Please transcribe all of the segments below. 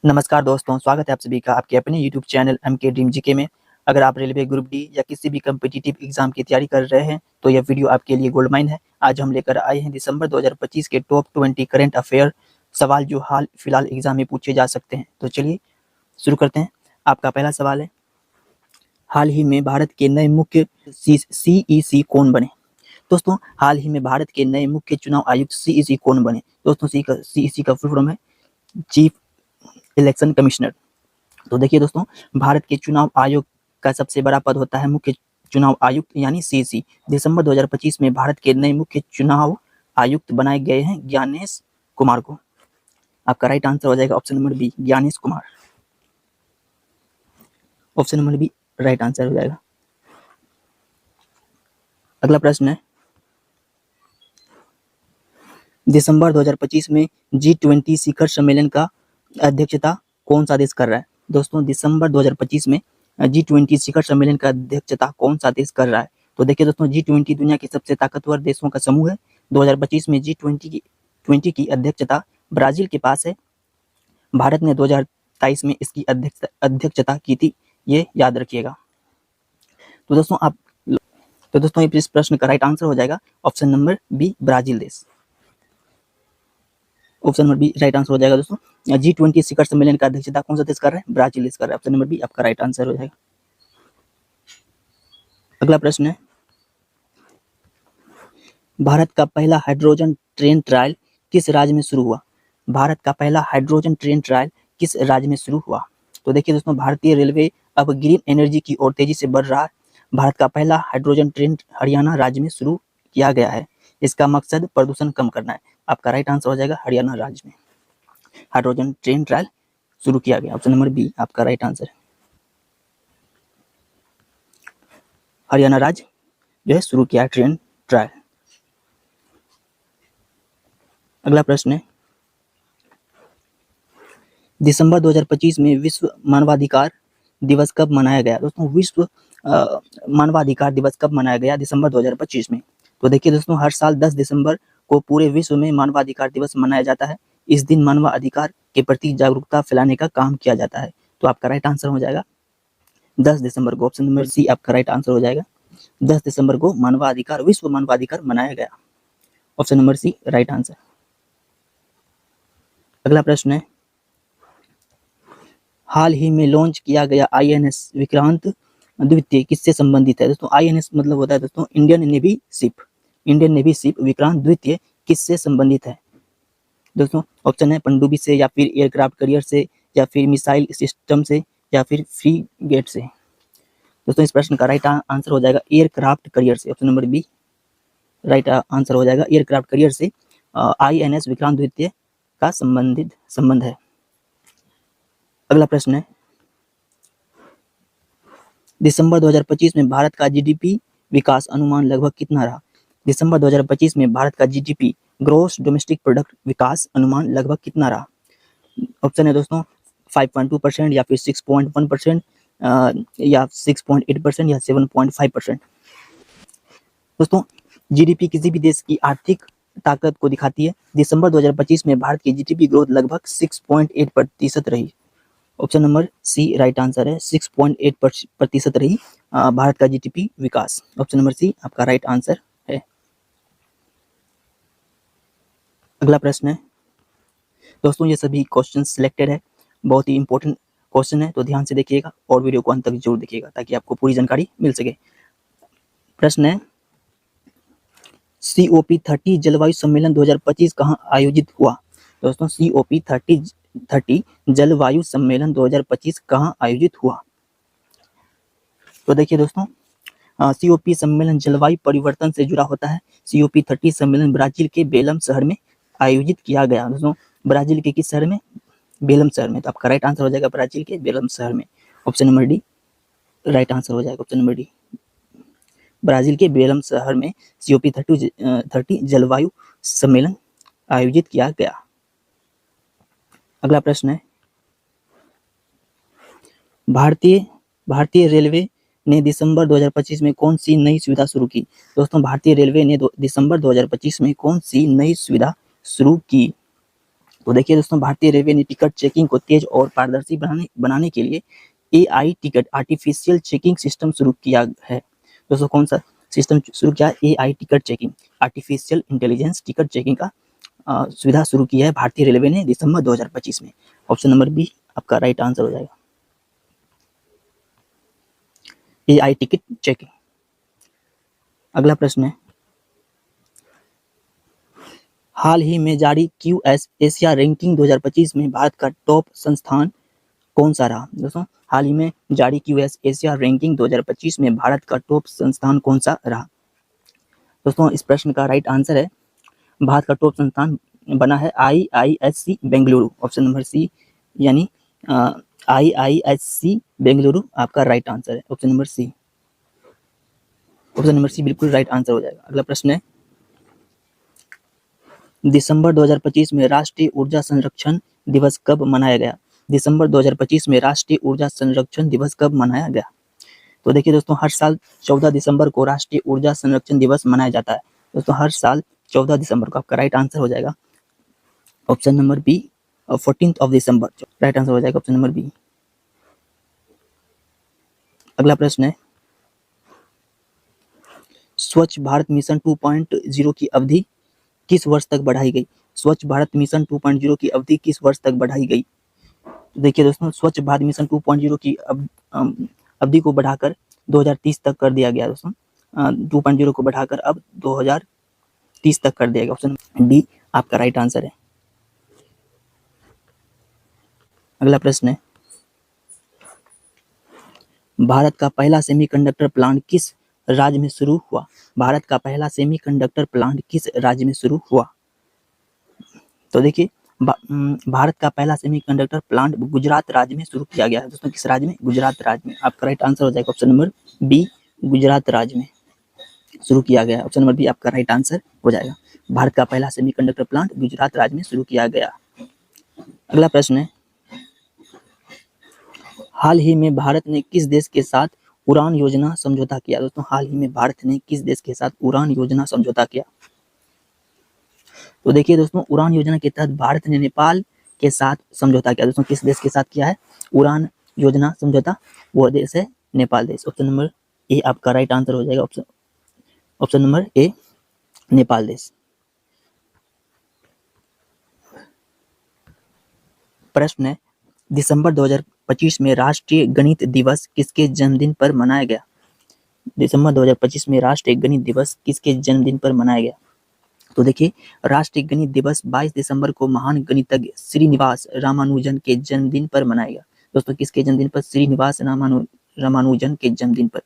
नमस्कार दोस्तों, स्वागत है आप सभी का आपके अपने YouTube channel MK dream GK में। अगर आप रेलवे ग्रुप डी या किसी भी कम्पिटिटिव एग्जाम की तैयारी कर रहे हैं तो यह वीडियो आपके लिए गोल्ड माइन है। आज हम लेकर आए हैं दिसंबर 2025 के टॉप 20 करंट अफेयर सवाल जो हाल फिलहाल एग्जाम में पूछे जा सकते हैं। तो चलिए शुरू करते हैं। आपका पहला सवाल है, हाल ही में भारत के नए मुख्य सीईसी कौन बने? दोस्तों, हाल ही में भारत के नए मुख्य चुनाव आयुक्त सीईसी कौन बने? दोस्तों, सीईसी का फुल फॉर्म है चीफ इलेक्शन कमिश्नर। तो देखिए दोस्तों, भारत के चुनाव आयोग का सबसे बड़ा पद होता है मुख्य चुनाव आयुक्त यानी सीईसी। दिसंबर 2025 में भारत के नए मुख्य चुनाव आयुक्त बनाए गए हैं ज्ञानेश कुमार को। आपका राइट आंसर हो जाएगा option number B, Gyanesh Kumar. Option number B right answer हो जाएगा। अगला प्रश्न है, दिसंबर 2025 में G20 शिखर सम्मेलन का अध्यक्षता कौन सा देश कर रहा है? दोस्तों, दिसंबर 2025 में G20 शिखर सम्मेलन का अध्यक्षता कौन सा देश कर रहा है? तो देखिए दोस्तों, G20 दुनिया के सबसे ताकतवर देशों का समूह है। 2025 में G20 की अध्यक्षता ब्राजील के पास है। भारत ने 2023 में इसकी अध्यक्षता की थी, ये याद रखिएगा। तो दोस्तों इस प्रश्न का राइट आंसर हो जाएगा ऑप्शन नंबर बी, ब्राजील देश। Option number B right answer हो जाएगा दोस्तों। G20 शिखर सम्मेलन का अध्यक्षता कौन सा देश कर रहा है? ब्राजील देश कर रहा है। ऑप्शन नंबर बी आपका राइट आंसर हो जाएगा। अगला प्रश्न है, भारत का पहला हाइड्रोजन ट्रेन ट्रायल किस राज्य में शुरू हुआ? भारत का पहला हाइड्रोजन ट्रेन ट्रायल किस राज्य में शुरू हुआ? तो देखिए दोस्तों, भारतीय रेलवे अब ग्रीन एनर्जी की ओर तेजी से बढ़ रहा है। भारत का पहला हाइड्रोजन ट्रेन हरियाणा राज्य में शुरू किया गया है। इसका मकसद प्रदूषण कम करना है। आपका राइट आंसर हो जाएगा हरियाणा राज्य में हाइड्रोजन ट्रेन ट्रायल शुरू किया गया। ऑप्शन नंबर बी आपका राइट आंसर है। हरियाणा राज्य जो है शुरू किया ट्रेन ट्रायल। अगला प्रश्न है, दिसंबर 2025 में विश्व मानवाधिकार दिवस कब मनाया गया? दोस्तों, विश्व मानवाधिकार दिवस कब मनाया गया दिसंबर 2025 में? तो देखिए दोस्तों, हर साल 10 दिसंबर को पूरे विश्व में मानवाधिकार दिवस मनाया जाता है। इस दिन मानवाधिकार के प्रति जागरूकता फैलाने का काम किया जाता है। तो आपका राइट आंसर हो जाएगा 10 दिसंबर को। ऑप्शन नंबर सी आपका राइट आंसर हो जाएगा। 10 दिसंबर को विश्व मानवाधिकार मनाया गया। Option number C right answer. अगला प्रश्न है, हाल ही में लॉन्च किया गया INS विक्रांत द्वितीय किससे संबंधित है? दोस्तों, INS मतलब होता है दोस्तों इंडियन नेवी शिप विक्रांत द्वितीय किससे संबंधित है? दोस्तों, ऑप्शन है पनडुब्बी से, या फिर एयरक्राफ्ट करियर से, या फिर मिसाइल सिस्टम से, या फिर फ्रीगेट से। दोस्तों, इस प्रश्न का राइट आंसर हो जाएगा एयरक्राफ्ट करियर से। Option number B right answer हो जाएगा। एयरक्राफ्ट करियर से INS विक्रांत द्वितीय का संबंध है। अगला प्रश्न है, दिसंबर 2025 में भारत का GDP विकास अनुमान लगभग कितना रहा? दिसंबर 2025 में भारत का GDP ग्रोस डोमेस्टिक प्रोडक्ट विकास अनुमान लगभग कितना रहा? ऑप्शन है दोस्तों 5.2% या फिर 6.1% या 6.8% या 7.5%। दोस्तों, GDP किसी भी देश की आर्थिक ताकत को दिखाती है। दिसंबर 2025 में भारत की GDP ग्रोथ लगभग 6.8% रही। Option number C right answer है, 6.8% रही भारत का GDP विकास। ऑप्शन नंबर सी आपका राइट आंसर है। अगला प्रश्न है दोस्तों, ये सभी क्वेश्चन सिलेक्टेड है, बहुत ही इंपॉर्टेंट क्वेश्चन है, तो ध्यान से देखिएगा और वीडियो को अंत तक जरूर देखिएगा ताकि आपको पूरी जानकारी मिल सके। प्रश्न है, COP30 जलवायु सम्मेलन 2025 कहाँ आयोजित हुआ? दोस्तों, COP30 जलवायु सम्मेलन 2025 कहाँ आयोजित हुआ? तो देखिए दोस्तों, COP सम्मेलन जलवायु परिवर्तन से जुड़ा होता है। COP30 सम्मेलन ब्राजील के बेलम शहर में आयोजित किया गया। दोस्तों, ब्राजील के किस शहर में? बेलम शहर में। तो आपका राइट आंसर हो जाएगा ब्राजील के बेलम शहर में। Option number D right answer हो जाएगा। ऑप्शन नंबर डी ब्राजील के बेलम शहर में COP30 जलवायु सम्मेलन आयोजित किया गया। अगला प्रश्न है, भारतीय रेलवे ने दिसंबर 2025 में कौन सी नई सुविधा शुरू की? दोस्तों, भारतीय रेलवे ने दिसंबर 2025 में कौन सी नई सुविधा शुरू की? तो देखिए दोस्तों, भारतीय रेलवे ने टिकट चेकिंग को तेज और पारदर्शी बनाने के लिए AI ticket artificial checking system शुरू किया है। दोस्तों कौन सा सिस्टम शुरू किया है? AI ticket checking artificial intelligence ticket checking का सुविधा शुरू की है भारतीय रेलवे ने दिसंबर 2025 में। ऑप्शन नंबर बी आपका राइट आंसर हो जाएगा, एआई टिकट चेकिंग। अगला प्रश्न है, हाल ही में जारी क्यूएस एशिया रैंकिंग 2025 में भारत का टॉप संस्थान कौन सा रहा? दोस्तों हाल ही में जारी क्यूएस एशिया रैंकिंग 2025 में भारत का टॉप संस्थान कौन सा रहा? दोस्तों इस प्रश्न का राइट आंसर है, भारत का टॉप संस्थान बना है IISc Bengaluru. Option number C यानी IISc बेंगलुरु आपका राइट आंसर है। Option number C, option number C बिल्कुल राइट आंसर हो जाएगा। अगला प्रश्न है, दिसंबर 2025 में राष्ट्रीय ऊर्जा संरक्षण दिवस कब मनाया गया? दिसंबर 2025 में राष्ट्रीय ऊर्जा संरक्षण दिवस कब मनाया गया? तो देखिए दोस्तों, हर साल 14 दिसंबर को राष्ट्रीय ऊर्जा संरक्षण दिवस मनाया जाता है। दोस्तों हर साल 14 दिसंबर को आपका राइट आंसर हो जाएगा option number B, 14th of December right answer हो जाएगा ऑप्शन नंबर बी। अगला प्रश्न है, स्वच्छ भारत मिशन 2.0 की अवधि किस वर्ष तक बढ़ाई गई? स्वच्छ भारत मिशन 2.0 की अवधि किस वर्ष तक बढ़ाई गई? देखिए दोस्तों, स्वच्छ भारत मिशन 2.0 की अवधि को बढ़ाकर 2030 तक कर दिया गया। दोस्तों 2.0 को बढ़ाकर अब 2030 तक कर दिया गया। ऑप्शन डी आपका राइट आंसर है। अगला प्रश्न है, भारत का पहला सेमीकंडक्टर प्लांट किस राज्य में शुरू हुआ? भारत का पहला सेमीकंडक्टर प्लांट किस राज्य में शुरू हुआ? तो देखिए, भारत का पहला सेमीकंडक्टर प्लांट गुजरात राज्य में शुरू किया गया है। दोस्तों किस राज्य में? गुजरात राज्य में। आपका राइट आंसर हो जाएगा ऑप्शन नंबर बी, गुजरात राज्य में शुरू किया गया है। ऑप्शन नंबर बी आपका राइट आंसर हो जाएगा। भारत का पहला सेमीकंडक्टर प्लांट गुजरात राज्य में शुरू किया गया। अगला प्रश्न है, हाल ही में भारत ने किस देश के साथ उड़ान योजना समझौता किया? दोस्तों हाल ही में भारत ने किस देश के साथ उड़ान योजना समझौता किया? तो देखिए दोस्तों, उड़ान योजना के तहत भारत ने नेपाल के साथ समझौता किया। दोस्तों किस देश के साथ किया है उड़ान योजना समझौता? वो देश है नेपाल देश। ऑप्शन नंबर ए आपका राइट आंसर हो जाएगा, ऑप्शन नंबर ए नेपाल देश। प्रश्न है, दिसंबर 2025 में राष्ट्रीय गणित दिवस किसके जन्मदिन पर मनाया गया? दिसंबर 2025 में राष्ट्रीय गणित दिवस किसके जन्मदिन पर मनाया गया? तो देखिए, राष्ट्रीय गणित दिवस 22 दिसंबर को महान गणितज्ञ श्रीनिवास रामानुजन के जन्मदिन पर मनाया गया। दोस्तों किसके जन्मदिन पर? श्रीनिवास रामानुजन के जन्मदिन पर।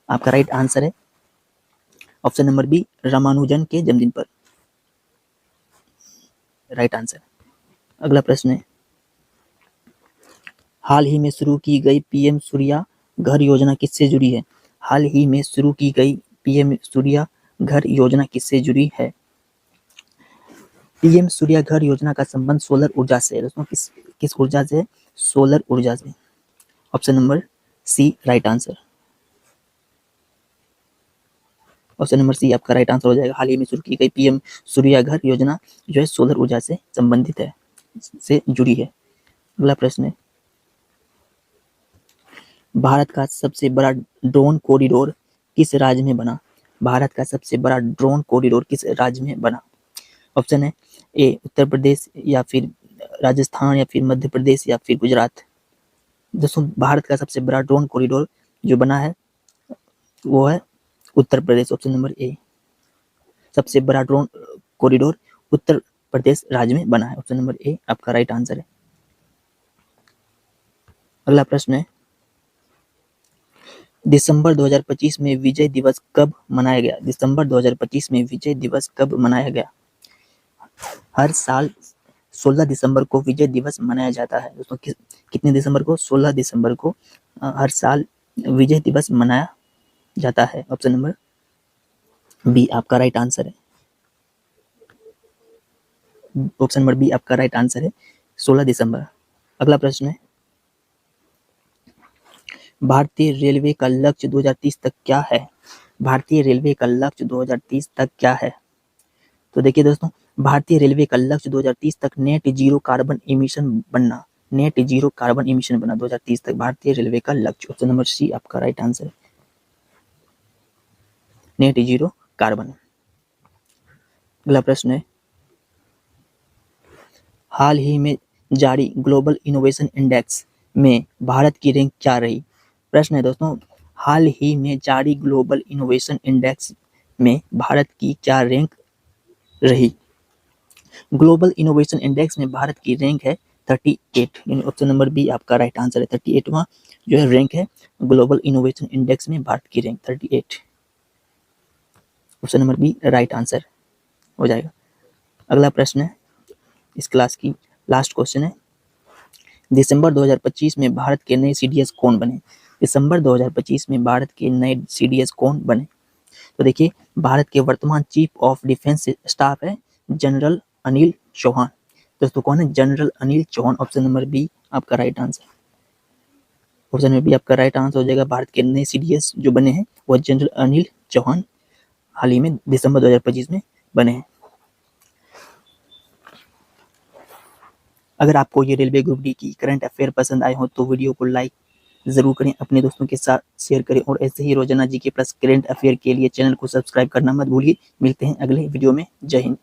आपका राइट आंसर है ऑप्शन नंबर बी, रामानुजन के जन्मदिन पर राइट आंसर। अगला प्रश्न है, हाल ही में शुरू की गई पीएम सूर्या घर योजना किससे जुड़ी है? हाल ही में शुरू की गई पीएम सूर्या घर योजना किससे जुड़ी है? पीएम सूर्या घर योजना का संबंध सोलर ऊर्जा से है। दोस्तों किस ऊर्जा से? सोलर ऊर्जा से। Option number C right answer, option number C आपका राइट आंसर हो जाएगा। हाल ही में शुरू की गई पीएम सूर्या घर योजना जो है सोलर ऊर्जा से संबंधित है, से जुड़ी है। अगला प्रश्न है, भारत का सबसे बड़ा ड्रोन कॉरिडोर किस राज्य में बना? भारत का सबसे बड़ा ड्रोन कॉरिडोर किस राज्य में बना? ऑप्शन है ए उत्तर प्रदेश, या फिर राजस्थान, या फिर मध्य प्रदेश, या फिर गुजरात। दोस्तों भारत का सबसे बड़ा ड्रोन कॉरिडोर जो बना है वो है Uttar Pradesh. Option number A, सबसे बड़ा ड्रोन कॉरिडोर उत्तर प्रदेश राज्य में बना है। ऑप्शन नंबर ए आपका राइट आंसर है। अगला प्रश्न है, दिसंबर 2025 में विजय दिवस कब मनाया गया? दिसंबर 2025 में विजय दिवस कब मनाया गया? हर साल 16 दिसंबर को विजय दिवस मनाया जाता है। दोस्तों कितने दिसंबर को? 16 दिसंबर को हर साल विजय दिवस मनाया जाता है। ऑप्शन नंबर बी आपका राइट आंसर है, ऑप्शन नंबर बी आपका राइट आंसर है 16 दिसंबर। अगला प्रश्न है, भारतीय रेलवे का लक्ष्य 2030 तक क्या है? भारतीय रेलवे का लक्ष्य 2030 तक क्या है? तो देखिए दोस्तों, भारतीय रेलवे का लक्ष्य 2030 तक नेट जीरो कार्बन इमिशन बनना। नेट जीरो कार्बन इमिशन बनना 2030 तक भारतीय रेलवे का लक्ष्य। ऑप्शन नंबर सी आपका राइट आंसर है, नेट जीरो कार्बन। अगला प्रश्न है, हाल ही में जारी ग्लोबल इनोवेशन इंडेक्स में भारत की रैंक क्या रही। प्रश्न है दोस्तों, हाल ही में जारी ग्लोबल इनोवेशन इंडेक्स में भारत की क्या रैंक रही। ग्लोबल इनोवेशन इंडेक्स में भारत की रैंक है 38, यानी ऑप्शन नंबर बी आपका राइट आंसर है। 38वां जो है रैंक है ग्लोबल इनोवेशन इंडेक्स में भारत की rank 38। Option number B right answer हो जाएगा। अगला प्रश्न है, इस क्लास की लास्ट क्वेश्चन है, दिसंबर 2025 में भारत के नए सीडीएस कौन बने। दिसंबर 2025 में भारत के नए सीडीएस कौन बने। तो देखिए, भारत के वर्तमान चीफ ऑफ डिफेंस स्टाफ है जनरल अनिल चौहान। दोस्तों कौन है, general Anil Chauhan. Option number B आपका right answer. Option number B आपका राइट आंसर हो जाएगा। भारत के नए सीडीएस जो बने हैं वह जनरल अनिल चौहान हाल ही में दिसंबर 2025 में बने हैं। अगर आपको ये रेलवे ग्रुप डी की करंट अफेयर पसंद आए हो तो वीडियो को लाइक जरूर करें, अपने दोस्तों के साथ शेयर करें और ऐसे ही रोजाना जीके प्लस करंट अफेयर के लिए चैनल को सब्सक्राइब करना मत भूलिए। मिलते हैं अगले वीडियो में। जय हिंद।